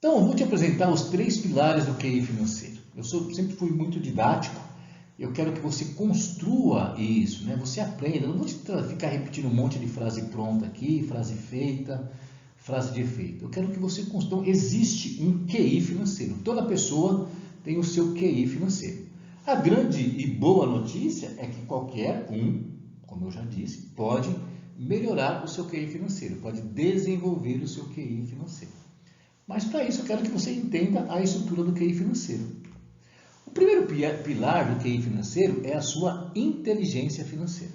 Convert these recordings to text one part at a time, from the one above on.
Então, eu vou te apresentar os 3 pilares do QI financeiro. Sempre fui muito didático, eu quero que você construa isso, né? Você aprenda, eu não vou ficar repetindo um monte de frase pronta aqui, frase feita, frase de efeito. Eu quero que você construa, existe um QI financeiro, toda pessoa tem o seu QI financeiro. A grande e boa notícia é que qualquer um, como eu já disse, pode melhorar o seu QI financeiro, pode desenvolver o seu QI financeiro. Mas para isso eu quero que você entenda a estrutura do QI financeiro. O primeiro pilar do QI financeiro é a sua inteligência financeira.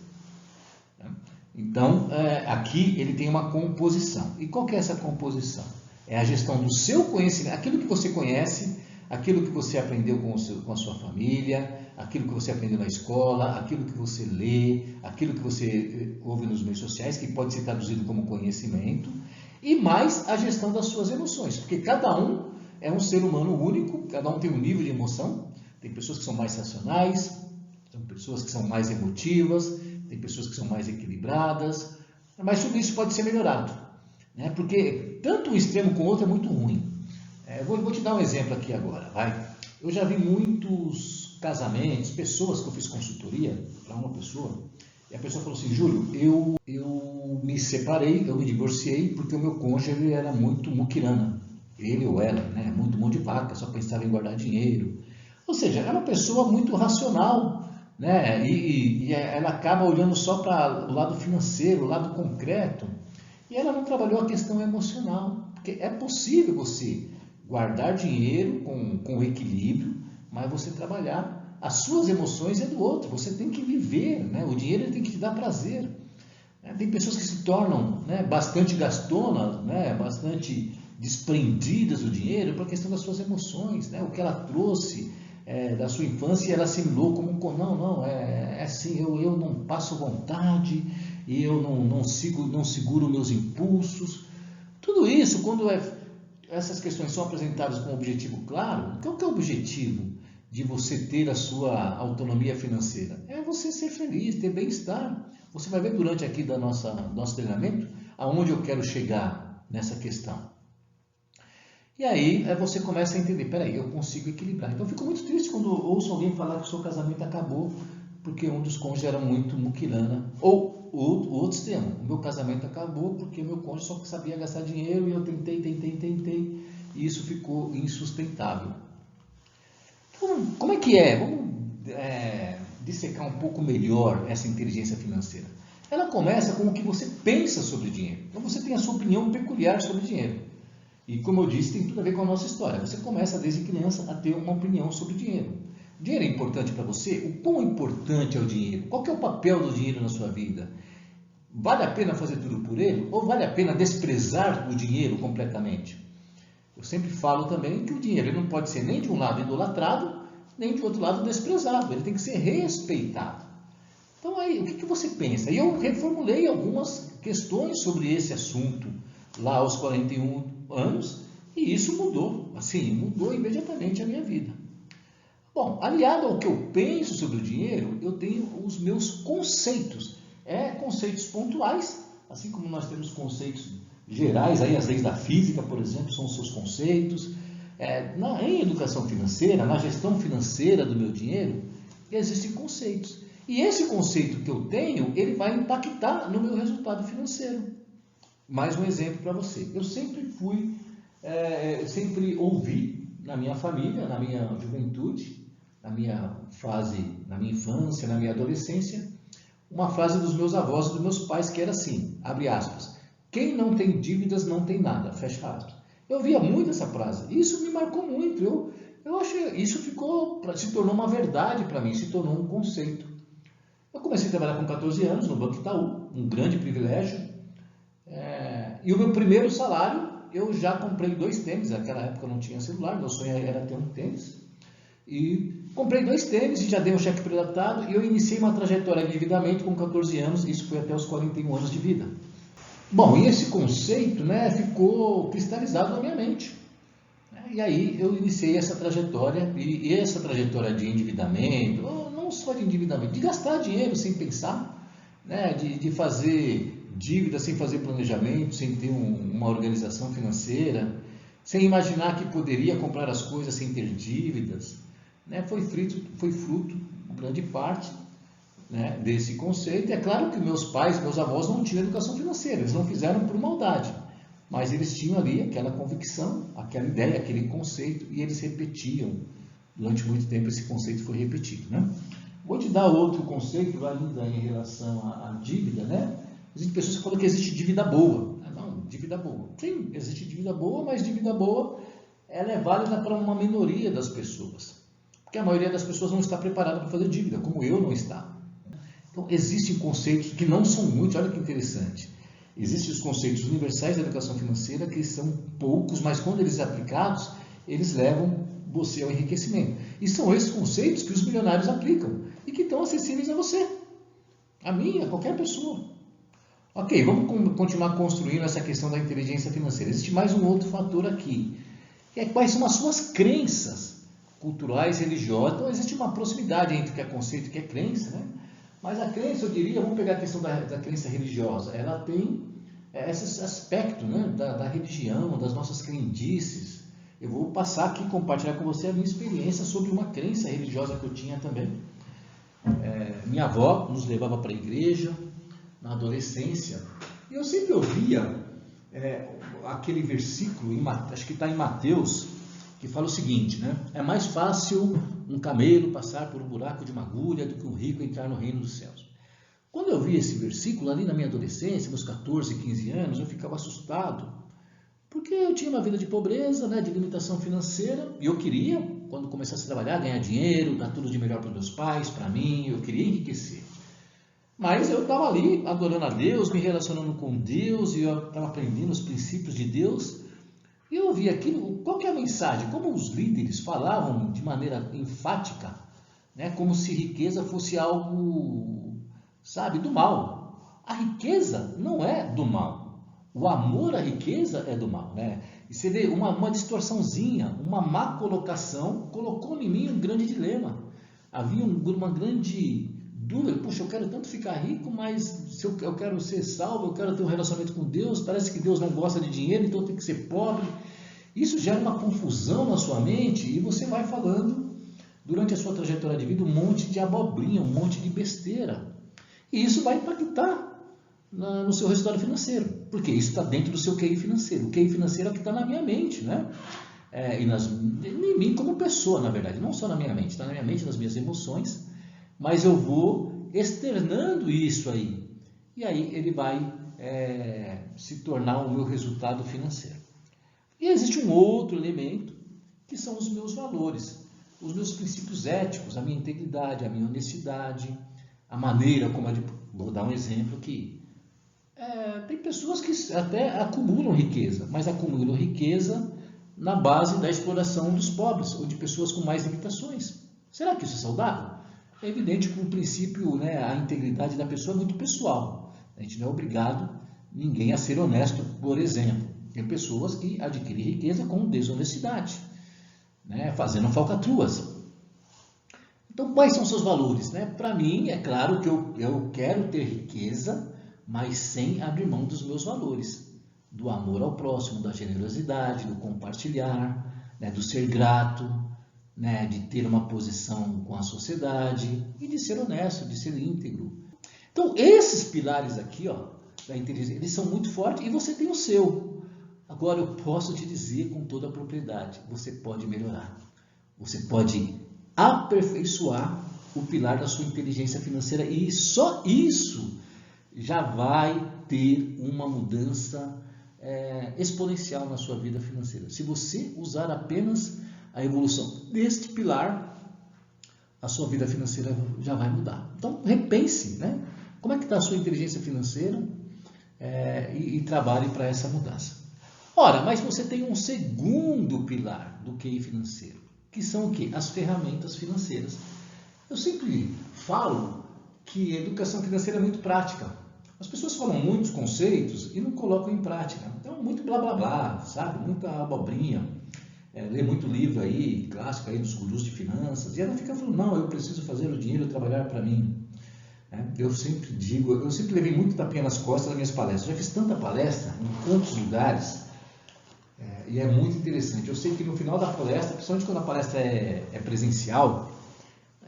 Então, aqui ele tem uma composição. E qual que é essa composição? É a gestão do seu conhecimento, aquilo que você conhece, aquilo que você aprendeu com a sua família, aquilo que você aprendeu na escola, aquilo que você lê, aquilo que você ouve nos meios sociais, que pode ser traduzido como conhecimento, e mais a gestão das suas emoções, porque cada um é um ser humano único, cada um tem um nível de emoção, tem pessoas que são mais racionais, tem pessoas que são mais emotivas, tem pessoas que são mais equilibradas, mas tudo isso pode ser melhorado, né? Porque tanto um extremo com o outro é muito ruim. Vou te dar um exemplo aqui agora, vai. Eu já vi muitos casamentos, pessoas que eu fiz consultoria para uma pessoa, e a pessoa falou assim: Júlio, eu me separei, eu me divorciei porque o meu cônjuge era muito muquirana, ele ou ela, né? Muito mão de vaca, só pensava em guardar dinheiro. Ou seja, era uma pessoa muito racional, né? E ela acaba olhando só para o lado financeiro, o lado concreto, e ela não trabalhou a questão emocional, porque é possível você guardar dinheiro com equilíbrio, mas você trabalhar as suas emoções é do outro, você tem que viver, né? O dinheiro tem que te dar prazer. Tem pessoas que se tornam, né, bastante gastonas, né, bastante desprendidas do dinheiro por questão das suas emoções, né? O que ela trouxe da sua infância, ela assimilou como não, é assim, eu não passo vontade, e eu não seguro meus impulsos. Tudo isso, quando essas questões são apresentadas com um objetivo claro, qual que é o objetivo de você ter a sua autonomia financeira? É você ser feliz, ter bem-estar. Você vai ver durante aqui nosso treinamento aonde eu quero chegar nessa questão. E aí você começa a entender, peraí, eu consigo equilibrar. Então eu fico muito triste quando ouço alguém falar que o seu casamento acabou porque um dos cônjuges era muito muquirana. Ou o outro extremo, o meu casamento acabou porque o meu cônjuge só sabia gastar dinheiro e eu tentei, e isso ficou insustentável. Então, como é que é? Vamos dissecar um pouco melhor essa inteligência financeira. Ela começa com o que você pensa sobre dinheiro. Então você tem a sua opinião peculiar sobre dinheiro. E como eu disse, tem tudo a ver com a nossa história. Você começa desde criança a ter uma opinião sobre dinheiro. O dinheiro é importante para você? O quão importante é o dinheiro? Qual que é o papel do dinheiro na sua vida? Vale a pena fazer tudo por ele? Ou vale a pena desprezar o dinheiro completamente? Eu sempre falo também que o dinheiro ele não pode ser nem de um lado idolatrado, nem de outro lado desprezado. Ele tem que ser respeitado. Então aí, o que você pensa? E eu reformulei algumas questões sobre esse assunto lá aos 41 anos, e isso mudou, assim, mudou imediatamente a minha vida. Bom, aliado ao que eu penso sobre o dinheiro, eu tenho os meus conceitos, conceitos pontuais, assim como nós temos conceitos gerais, aí as leis da física, por exemplo, são os seus conceitos. Em educação financeira, na gestão financeira do meu dinheiro, existem conceitos. E esse conceito que eu tenho, ele vai impactar no meu resultado financeiro. Mais um exemplo para você. Eu sempre sempre ouvi na minha família, na minha juventude, na minha infância, na minha adolescência, uma frase dos meus avós e dos meus pais que era assim, abre aspas, quem não tem dívidas não tem nada, fecha aspas. Eu ouvia muito essa frase, e isso me marcou muito, eu achei, isso se tornou uma verdade para mim, se tornou um conceito. Eu comecei a trabalhar com 14 anos no Banco Itaú, um grande privilégio, e o meu primeiro salário, eu já comprei 2 tênis, naquela época eu não tinha celular, meu sonho era ter um tênis, e comprei 2 tênis e já dei um cheque pré-datado, e eu iniciei uma trajetória de endividamento com 14 anos, isso foi até os 41 anos de vida. Bom, e esse conceito, né, ficou cristalizado na minha mente. E aí eu iniciei essa trajetória, e essa trajetória de endividamento, não só de endividamento, de gastar dinheiro sem pensar, né, de fazer dívida sem fazer planejamento, sem ter uma organização financeira, sem imaginar que poderia comprar as coisas sem ter dívidas, né? Foi fruto, grande parte, né, desse conceito. É claro que meus pais, meus avós não tinham educação financeira, eles não fizeram por maldade, mas eles tinham ali aquela convicção, aquela ideia, aquele conceito, e eles repetiam. Durante muito tempo esse conceito foi repetido, né? Vou te dar outro conceito ainda em relação à dívida, né? Existem pessoas que falam que existe dívida boa. Não, dívida boa. Sim, existe dívida boa, mas dívida boa ela é válida para uma minoria das pessoas. Porque a maioria das pessoas não está preparada para fazer dívida, como eu não estava. Então, existem conceitos que não são muitos, olha que interessante. Existem os conceitos universais da educação financeira, que são poucos, mas quando eles aplicados, eles levam você ao enriquecimento. E são esses conceitos que os milionários aplicam e que estão acessíveis a você, a mim, a qualquer pessoa. Ok, vamos continuar construindo essa questão da inteligência financeira. Existe mais um outro fator aqui, que é quais são as suas crenças culturais, religiosas. Então, existe uma proximidade entre o que é conceito e o que é crença, né? Mas a crença, eu diria, vamos pegar a questão da crença religiosa, ela tem esse aspecto, né, da religião, das nossas crendices. Eu vou passar aqui e compartilhar com você a minha experiência sobre uma crença religiosa que eu tinha também. Minha avó nos levava para a igreja na adolescência, e eu sempre ouvia aquele versículo, acho que está em Mateus, que fala o seguinte, né? É mais fácil um camelo passar por um buraco de uma agulha do que um rico entrar no reino dos céus. Quando eu vi esse versículo ali na minha adolescência, meus 14, 15 anos, eu ficava assustado, porque eu tinha uma vida de pobreza, né, de limitação financeira, e eu queria, quando começasse a trabalhar, ganhar dinheiro, dar tudo de melhor para os meus pais, para mim, eu queria enriquecer. Mas eu estava ali adorando a Deus, me relacionando com Deus, e eu estava aprendendo os princípios de Deus. E eu ouvi aquilo, qual que é a mensagem? Como os líderes falavam de maneira enfática, né, como se riqueza fosse algo, sabe, do mal. A riqueza não é do mal. O amor à riqueza é do mal, né? E você vê uma distorçãozinha, uma má colocação, colocou em mim um grande dilema. Havia uma grande dúvida, puxa, eu quero tanto ficar rico, mas se eu quero ser salvo, eu quero ter um relacionamento com Deus, parece que Deus não gosta de dinheiro, então tem que ser pobre. Isso gera uma confusão na sua mente e você vai falando, durante a sua trajetória de vida, um monte de abobrinha, um monte de besteira. E isso vai impactar no seu resultado financeiro, porque isso está dentro do seu QI financeiro. O QI financeiro é o que está na minha mente, né? Em mim como pessoa, na verdade, não só na minha mente, está na minha mente, nas minhas emoções, mas eu vou externando isso aí, e aí ele vai se tornar o meu resultado financeiro. E existe um outro elemento, que são os meus valores, os meus princípios éticos, a minha integridade, a minha honestidade, a maneira como vou dar um exemplo aqui. Tem pessoas que até acumulam riqueza, mas acumulam riqueza na base da exploração dos pobres ou de pessoas com mais limitações. Será que isso é saudável? É evidente que o princípio, né, a integridade da pessoa é muito pessoal. A gente não é obrigado ninguém a ser honesto, por exemplo. Tem pessoas que adquirem riqueza com desonestidade, né, fazendo falcatruas. Então, quais são seus valores? Né? Para mim, é claro que eu quero ter riqueza, mas sem abrir mão dos meus valores. Do amor ao próximo, da generosidade, do compartilhar, né, do ser grato, né, de ter uma posição com a sociedade e de ser honesto, de ser íntegro. Então, esses pilares aqui, ó, da inteligência, eles são muito fortes e você tem o seu. Agora, eu posso te dizer com toda a propriedade, você pode melhorar. Você pode aperfeiçoar o pilar da sua inteligência financeira e só isso já vai ter uma mudança exponencial na sua vida financeira. Se você usar apenas a evolução deste pilar, a sua vida financeira já vai mudar. Então, repense, né? Como é que está a sua inteligência financeira e trabalhe para essa mudança. Ora, mas você tem um segundo pilar do QI financeiro, que são o quê? As ferramentas financeiras. Eu sempre falo que a educação financeira é muito prática. As pessoas falam muitos conceitos e não colocam em prática. Então, muito blá blá blá, sabe? Muita abobrinha. Lê muito livro aí, clássico aí dos gurus de finanças, e ela fica falando, não, eu preciso fazer o dinheiro trabalhar para mim. Eu sempre digo, eu sempre levei muito tapinha nas costas nas minhas palestras. Já fiz tanta palestra em tantos lugares, E é muito interessante. Eu sei que no final da palestra, principalmente quando a palestra é presencial,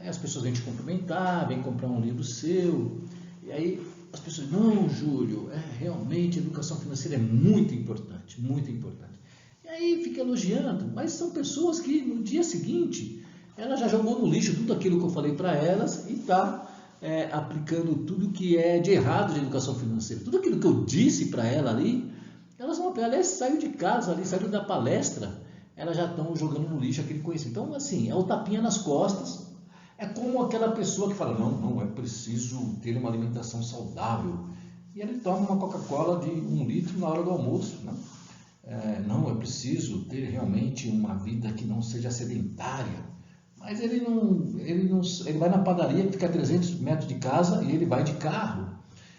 as pessoas vêm te cumprimentar, vêm comprar um livro seu, e aí as pessoas, não, Júlio, realmente a educação financeira é muito importante, muito importante. E aí fica elogiando, mas são pessoas que no dia seguinte, ela já jogou no lixo tudo aquilo que eu falei para elas e está aplicando tudo que é de errado de educação financeira. Tudo aquilo que eu disse para ela ali, elas vão aplicar. Aliás, saiu de casa ali, saiu da palestra, elas já estão jogando no lixo aquele conhecimento. Então, assim, é o tapinha nas costas. É como aquela pessoa que fala, não, é preciso ter uma alimentação saudável. E ele toma uma Coca-Cola de 1 litro na hora do almoço. Não, é preciso ter realmente uma vida que não seja sedentária. Mas ele vai na padaria que fica a 300 metros de casa e ele vai de carro.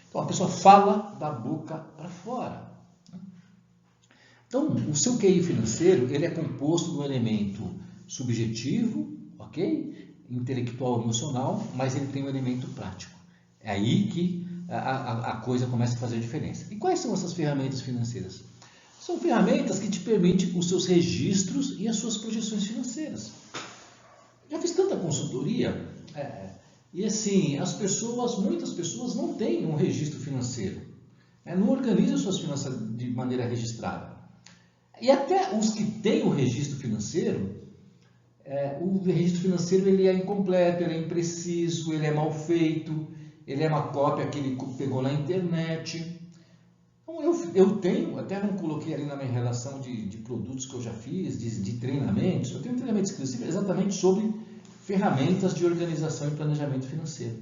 Então a pessoa fala da boca para fora. Então o seu QI financeiro ele é composto de um elemento subjetivo, ok? Intelectual, emocional, mas ele tem um elemento prático. É aí que a coisa começa a fazer diferença. E quais são essas ferramentas financeiras? São ferramentas que te permitem os seus registros e as suas projeções financeiras. Já fiz tanta consultoria e assim, muitas pessoas não têm um registro financeiro, não organizam suas finanças de maneira registrada. E até os que têm o registro financeiro, o registro financeiro ele é incompleto, ele é impreciso, ele é mal feito, ele é uma cópia que ele pegou na internet. Então eu tenho, até não coloquei ali na minha relação de produtos que eu já fiz, de treinamentos, eu tenho um treinamento exclusivo exatamente sobre ferramentas de organização e planejamento financeiro.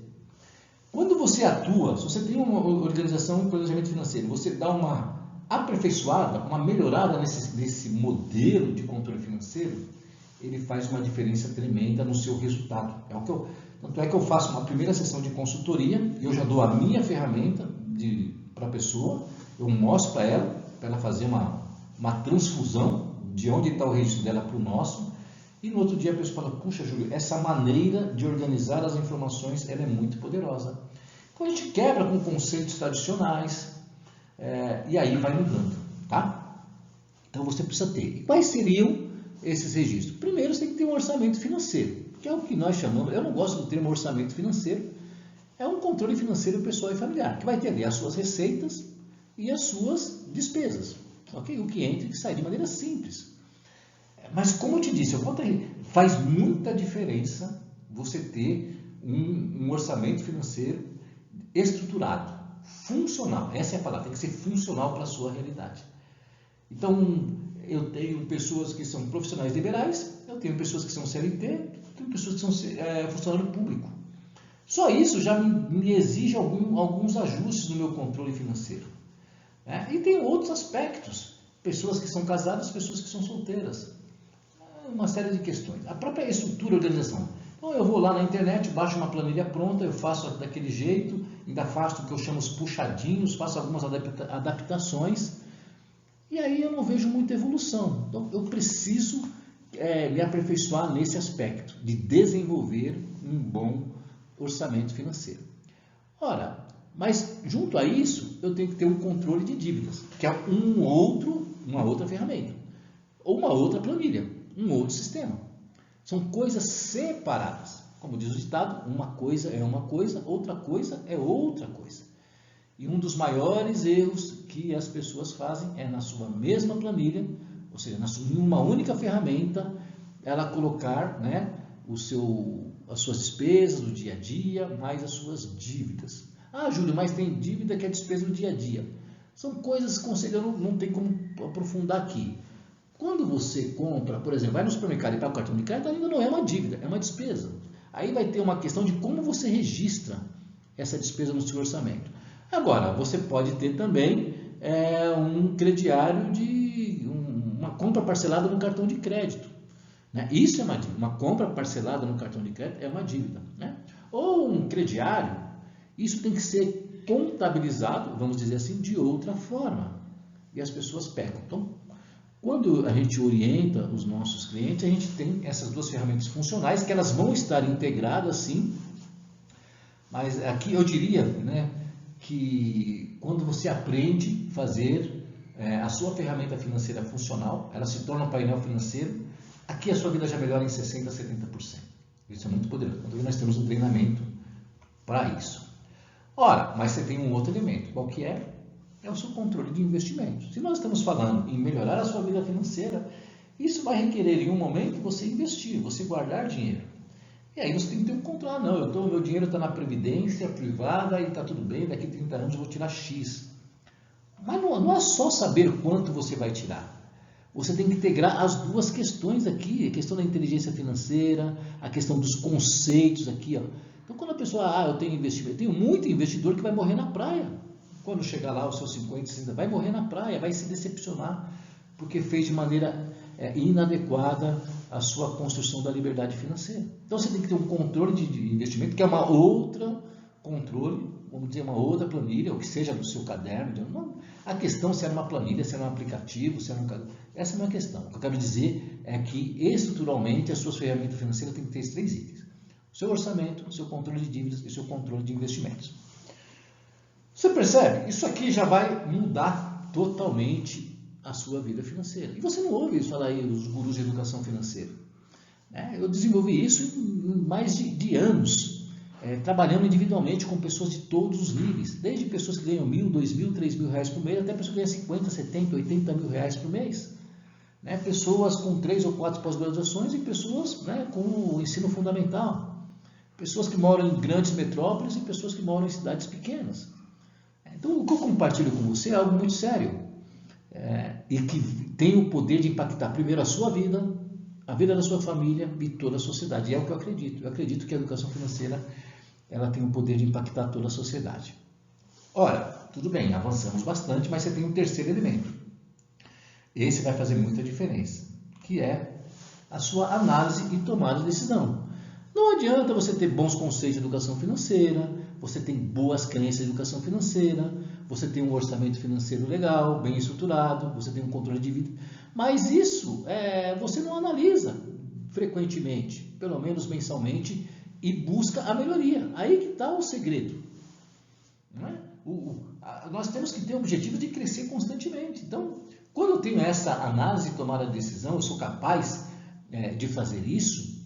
Quando você atua, se você tem uma organização e planejamento financeiro, você dá uma aperfeiçoada, uma melhorada nesse modelo de controle financeiro, ele faz uma diferença tremenda no seu resultado. Tanto é que eu faço uma primeira sessão de consultoria, eu já dou a minha ferramenta para a pessoa, eu mostro para ela fazer uma transfusão de onde está o registro dela para o nosso, e no outro dia a pessoa fala, puxa Júlio, essa maneira de organizar as informações ela é muito poderosa. Então a gente quebra com conceitos tradicionais, e aí vai mudando, tá? Então você precisa ter. E quais seriam esses registros? Primeiro você tem que ter um orçamento financeiro, que é o que nós chamamos, eu não gosto do termo orçamento financeiro, é um controle financeiro pessoal e familiar, que vai ter ali as suas receitas e as suas despesas, ok? O que entra e que sai de maneira simples. Mas como eu te disse, faz muita diferença você ter um orçamento financeiro estruturado, funcional, essa é a palavra, tem que ser funcional para a sua realidade. Então, eu tenho pessoas que são profissionais liberais, eu tenho pessoas que são CLT, eu tenho pessoas que são funcionário público. Só isso já me exige alguns ajustes no meu controle financeiro. E tem outros aspectos, pessoas que são casadas, pessoas que são solteiras. Uma série de questões. A própria estrutura e organização. Então eu vou lá na internet, baixo uma planilha pronta, eu faço daquele jeito, ainda faço o que eu chamo os puxadinhos, faço algumas adaptações, e aí eu não vejo muita evolução. Então eu preciso me aperfeiçoar nesse aspecto, de desenvolver um bom orçamento financeiro. Ora, mas junto a isso, eu tenho que ter um controle de dívidas, que é uma outra ferramenta, ou uma outra planilha, um outro sistema. São coisas separadas. Como diz o ditado, uma coisa é uma coisa, outra coisa é outra coisa. E um dos maiores erros que as pessoas fazem é na sua mesma planilha, ou seja, em uma única ferramenta, ela colocar as suas despesas do dia a dia, mais as suas dívidas. Ah, Júlio, mas tem dívida que é despesa do dia a dia. São coisas que não tem como aprofundar aqui. Quando você compra, por exemplo, vai no supermercado e paga o cartão de crédito, ainda não é uma dívida, é uma despesa. Aí vai ter uma questão de como você registra essa despesa no seu orçamento. Agora, você pode ter também um crediário uma compra parcelada no cartão de crédito. Isso é uma dívida. Uma compra parcelada no cartão de crédito é uma dívida. Ou um crediário, isso tem que ser contabilizado, vamos dizer assim, de outra forma. E as pessoas pecam. Então, quando a gente orienta os nossos clientes, a gente tem essas duas ferramentas funcionais, que elas vão estar integradas sim, mas aqui eu diria que quando você aprende a fazer a sua ferramenta financeira funcional, ela se torna um painel financeiro, aqui a sua vida já melhora em 60% a 70%. Isso é muito poderoso. Então nós temos um treinamento para isso. Ora, mas você tem um outro elemento, qual que é? É o seu controle de investimentos. Se nós estamos falando em melhorar a sua vida financeira, isso vai requerer em um momento você investir, você guardar dinheiro. E aí você tem que ter um controle. Não, meu dinheiro está na previdência privada e está tudo bem, daqui a 30 anos eu vou tirar X. Mas não é só saber quanto você vai tirar. Você tem que integrar as duas questões aqui, a questão da inteligência financeira, a questão dos conceitos aqui. Ó. Então quando a pessoa, eu tenho investimento, tem muito investidor que vai morrer na praia. Quando chegar lá, os seus 50, 60, vai morrer na praia, vai se decepcionar, porque fez de maneira inadequada a sua construção da liberdade financeira. Então você tem que ter um controle de investimento, que é uma outra controle, vamos dizer, uma outra planilha, ou que seja do seu caderno. Não, a questão se era uma planilha, se era um aplicativo, se era um... Essa não é a questão. O que eu quero dizer é que, estruturalmente, as suas ferramentas financeiras têm que ter esses 3 itens. O seu orçamento, o seu controle de dívidas e o seu controle de investimentos. Você percebe? Isso aqui já vai mudar totalmente a sua vida financeira. E você não ouve isso falar aí, os gurus de educação financeira. Eu desenvolvi isso em mais de anos, trabalhando individualmente com pessoas de todos os níveis, desde pessoas que ganham 1.000, 2.000, 3.000 reais por mês, até pessoas que ganham 50, 70, 80 mil reais por mês. Pessoas com 3 ou 4 pós-graduações e pessoas com o ensino fundamental. Pessoas que moram em grandes metrópoles e pessoas que moram em cidades pequenas. Então, o que eu compartilho com você é algo muito sério. E que tem o poder de impactar primeiro a sua vida, a vida da sua família e toda a sociedade. E é o que eu acredito. Eu acredito que a educação financeira ela tem o poder de impactar toda a sociedade. Ora, tudo bem, avançamos bastante, mas você tem um terceiro elemento. Esse vai fazer muita diferença, que é a sua análise e tomada de decisão. Não adianta você ter bons conceitos de educação financeira, você tem boas crenças de educação financeira, você tem um orçamento financeiro legal, bem estruturado, você tem um controle de vida, mas isso você não analisa frequentemente, pelo menos mensalmente, e busca a melhoria. Aí que está o segredo. Não é? Nós temos que ter o objetivo de crescer constantemente. Então, quando eu tenho essa análise e tomada de decisão, eu sou capaz de fazer isso,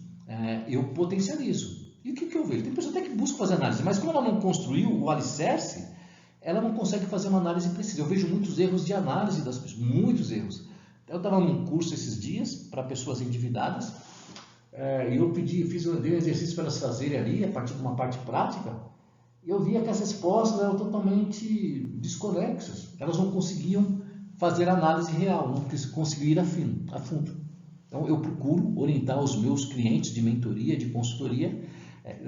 eu potencializo. E o que eu vejo? Tem pessoa até que busca fazer análise, mas como ela não construiu o alicerce, ela não consegue fazer uma análise precisa. Eu vejo muitos erros de análise das pessoas, muitos erros. Eu estava num curso esses dias para pessoas endividadas, e eu dei um exercício para elas fazerem ali, a partir de uma parte prática, e eu via que as respostas eram totalmente desconexas. Elas não conseguiam fazer análise real, não conseguiam ir a fundo. Então, eu procuro orientar os meus clientes de mentoria, de consultoria,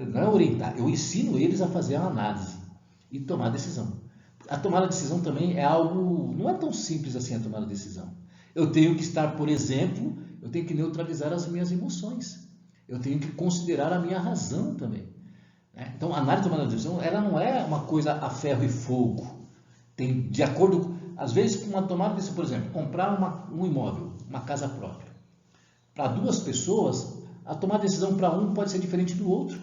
não é orientar, eu ensino eles a fazer a análise e tomar a decisão. A tomada de decisão também é algo, não é tão simples assim a tomada de decisão. Eu tenho que estar, por exemplo, eu tenho que neutralizar as minhas emoções. Eu tenho que considerar a minha razão também. Então, a análise de tomada de decisão, ela não é uma coisa a ferro e fogo. Tem, de acordo, às vezes, com uma tomada de decisão, por exemplo, comprar um imóvel, uma casa própria. Para 2 pessoas, a tomada de decisão para um pode ser diferente do outro,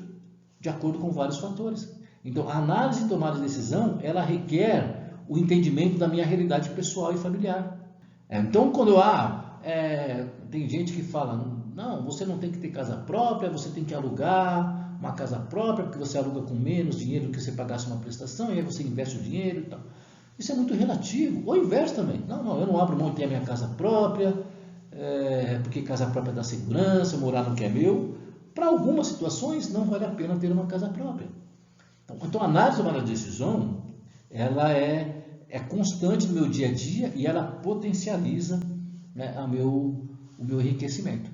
de acordo com vários fatores. Então, a análise e tomada de decisão, ela requer o entendimento da minha realidade pessoal e familiar. Então, quando tem gente que fala, não, você não tem que ter casa própria, você tem que alugar uma casa própria, porque você aluga com menos dinheiro do que você pagasse uma prestação, e aí você investe o dinheiro e tal. Isso é muito relativo. Ou investe também. Não, eu não abro mão de ter a minha casa própria, porque casa própria dá segurança, morar no que é meu. Para algumas situações, não vale a pena ter uma casa própria. Então, a análise de uma decisão, ela é constante no meu dia a dia e ela potencializa o meu enriquecimento.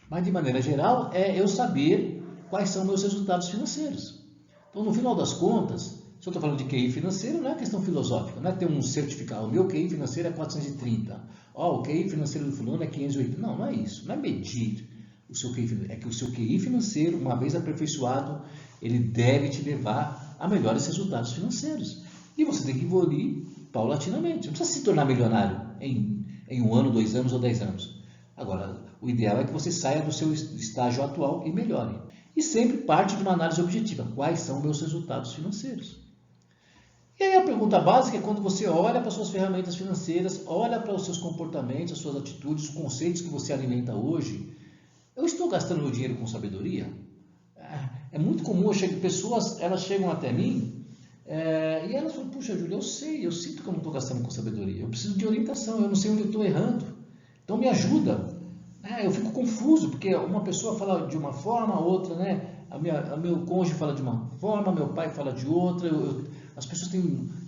Mas, de maneira geral, eu saber quais são meus resultados financeiros. Então, no final das contas, se eu estou falando de QI financeiro, não é questão filosófica, não é ter um certificado, o meu QI financeiro é 430, o QI financeiro do fulano é 580, não é isso, não é medir o seu QI financeiro, é que o seu QI financeiro, uma vez aperfeiçoado, ele deve te levar a melhores resultados financeiros. E você tem que evoluir paulatinamente, não precisa se tornar milionário em 1 ano, 2 anos ou 10 anos. Agora, o ideal é que você saia do seu estágio atual e melhore. E sempre parte de uma análise objetiva. Quais são meus resultados financeiros? E aí a pergunta básica é quando você olha para suas ferramentas financeiras, olha para os seus comportamentos, as suas atitudes, os conceitos que você alimenta hoje, eu estou gastando meu dinheiro com sabedoria? É muito comum, pessoas elas chegam até mim e elas falam, puxa, Júlio, eu sinto que eu não estou gastando com sabedoria, eu preciso de orientação, eu não sei onde eu estou errando, então me ajuda. Eu fico confuso, porque uma pessoa fala de uma forma, a outra, meu cônjuge fala de uma forma, meu pai fala de outra, as pessoas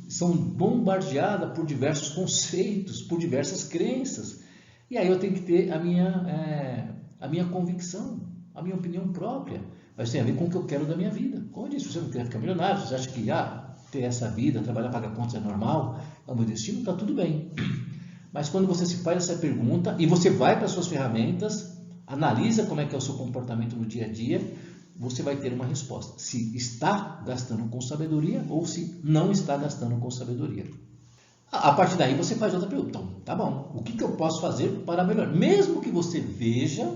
são bombardeadas por diversos conceitos, por diversas crenças, e aí eu tenho que ter a minha convicção, a minha opinião própria, mas tem a ver com o que eu quero da minha vida. Como eu disse, você não quer ficar milionário, você acha que ter essa vida, trabalhar, pagar contas é normal, é o meu destino, está tudo bem. Mas quando você se faz essa pergunta e você vai para as suas ferramentas, analisa como é que é o seu comportamento no dia a dia, você vai ter uma resposta. Se está gastando com sabedoria ou se não está gastando com sabedoria. A partir daí você faz outra pergunta. Então, tá bom, o que eu posso fazer para melhorar? Mesmo que você veja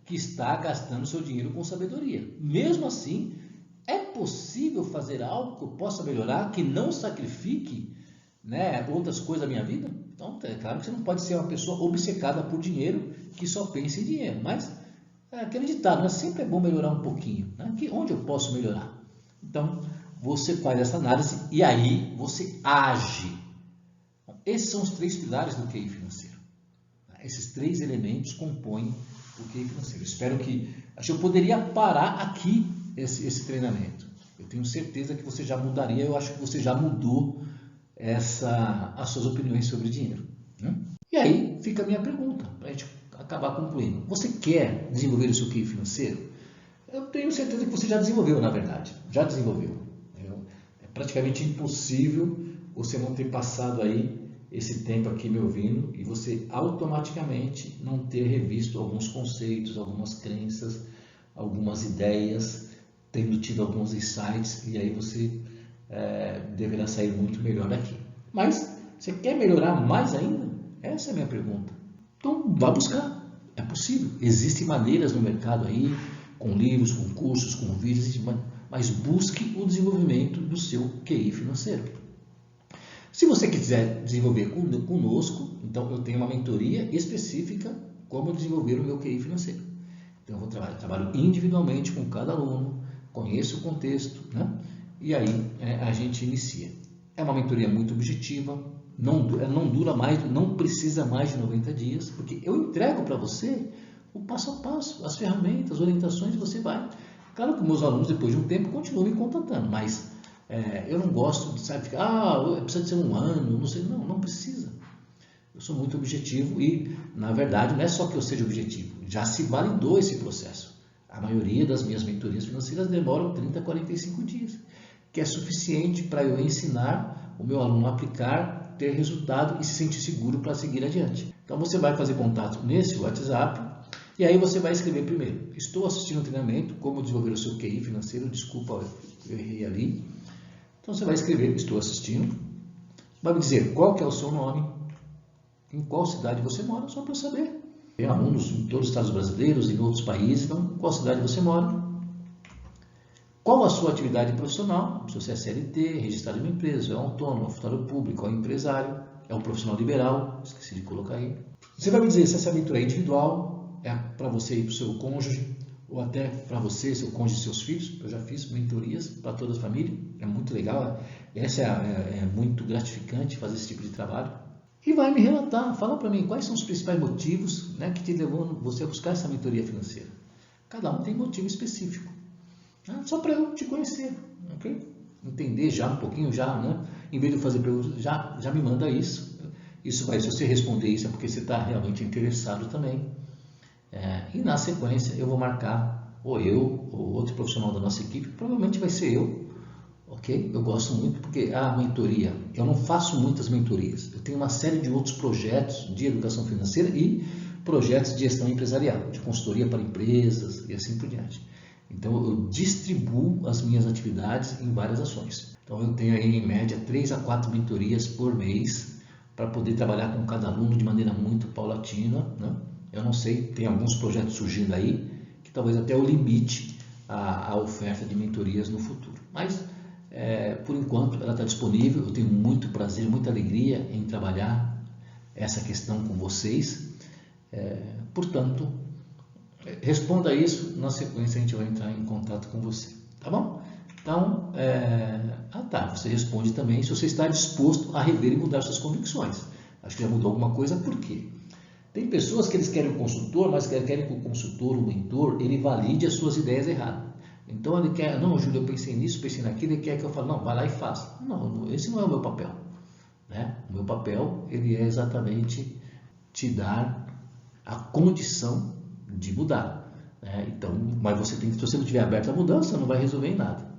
que está gastando seu dinheiro com sabedoria. Mesmo assim, é possível fazer algo que eu possa melhorar, que não sacrifique outras coisas da minha vida? Então, é claro que você não pode ser uma pessoa obcecada por dinheiro, que só pensa em dinheiro, mas aquele ditado, sempre é bom melhorar um pouquinho, onde eu posso melhorar? Então, você faz essa análise e aí você age. Esses são os 3 pilares do QI financeiro. Esses 3 elementos compõem o QI financeiro. Acho que eu poderia parar aqui esse treinamento. Eu tenho certeza que você já mudaria, eu acho que você já mudou as suas opiniões sobre dinheiro. E aí fica a minha pergunta, para a gente acabar concluindo. Você quer desenvolver o seu QI financeiro? Eu tenho certeza que você já desenvolveu, na verdade. Já desenvolveu. É praticamente impossível você não ter passado aí esse tempo aqui me ouvindo e você automaticamente não ter revisto alguns conceitos, algumas crenças, algumas ideias, tendo tido alguns insights, e aí você deverá sair muito melhor daqui. Mas você quer melhorar mais ainda? Essa é a minha pergunta. Então vá buscar. É possível. Existem maneiras no mercado aí, com livros, com cursos, com vídeos, mas busque o desenvolvimento do seu QI financeiro. Se você quiser desenvolver conosco, então eu tenho uma mentoria específica como desenvolver o meu QI financeiro. Então eu trabalho individualmente com cada aluno, conheço o contexto, e aí a gente inicia. É uma mentoria muito objetiva, não dura mais, não precisa mais de 90 dias, porque eu entrego para você o passo a passo, as ferramentas, as orientações, e você vai. Claro que meus alunos, depois de um tempo, continuam me contatando, mas eu não gosto de ficar, precisa de ser um ano, não sei, não precisa. Eu sou muito objetivo e, na verdade, não é só que eu seja objetivo, já se validou esse processo. A maioria das minhas mentorias financeiras demoram 30 a 45 dias, que é suficiente para eu ensinar o meu aluno a aplicar, ter resultado e se sentir seguro para seguir adiante. Então você vai fazer contato nesse WhatsApp e aí você vai escrever primeiro: estou assistindo um treinamento, como desenvolver o seu QI financeiro, desculpa, eu errei ali. Então você vai escrever: estou assistindo, vai me dizer qual que é o seu nome, em qual cidade você mora, só para eu saber. Tem alunos em todos os estados brasileiros, em outros países, então qual cidade você mora, qual a sua atividade profissional, se você é CLT, registrado em uma empresa, é um autônomo, é um funcionário público, é um empresário, é um profissional liberal, esqueci de colocar aí. Você vai me dizer se essa mentoria é individual, é para você e para o seu cônjuge, ou até para você, seu cônjuge e seus filhos. Eu já fiz mentorias para toda a família, é muito legal, é muito gratificante fazer esse tipo de trabalho. E vai me relatar, fala para mim quais são os principais motivos que te levou você a buscar essa mentoria financeira. Cada um tem motivo específico, só para eu te conhecer, ok? Entender já um pouquinho, em vez de fazer perguntas, já me manda isso. Se você responder isso é porque você está realmente interessado também. E na sequência eu vou marcar, ou eu, ou outro profissional da nossa equipe, provavelmente vai ser eu, ok? Eu gosto muito porque a mentoria, eu não faço muitas mentorias, eu tenho uma série de outros projetos de educação financeira e projetos de gestão empresarial, de consultoria para empresas e assim por diante. Então eu distribuo as minhas atividades em várias ações. Então eu tenho aí em média 3 a 4 mentorias por mês para poder trabalhar com cada aluno de maneira muito paulatina, Eu não sei, tem alguns projetos surgindo aí que talvez até eu limite a oferta de mentorias no futuro. Mas Por enquanto ela está disponível, eu tenho muito prazer, muita alegria em trabalhar essa questão com vocês. Portanto, responda isso, na sequência a gente vai entrar em contato com você, tá bom? Então, você responde também se você está disposto a rever e mudar suas convicções. Acho que já mudou alguma coisa, por quê? Tem pessoas que eles querem o consultor, mas querem que o consultor, o mentor, ele valide as suas ideias erradas. Então ele quer, não, Júlio, eu pensei nisso, pensei naquilo, ele quer que eu fale, não, vai lá e faça. Não, esse não é o meu papel, né? O meu papel, ele é exatamente te dar a condição de mudar, né? Então, mas se você não estiver aberto à mudança, não vai resolver em nada.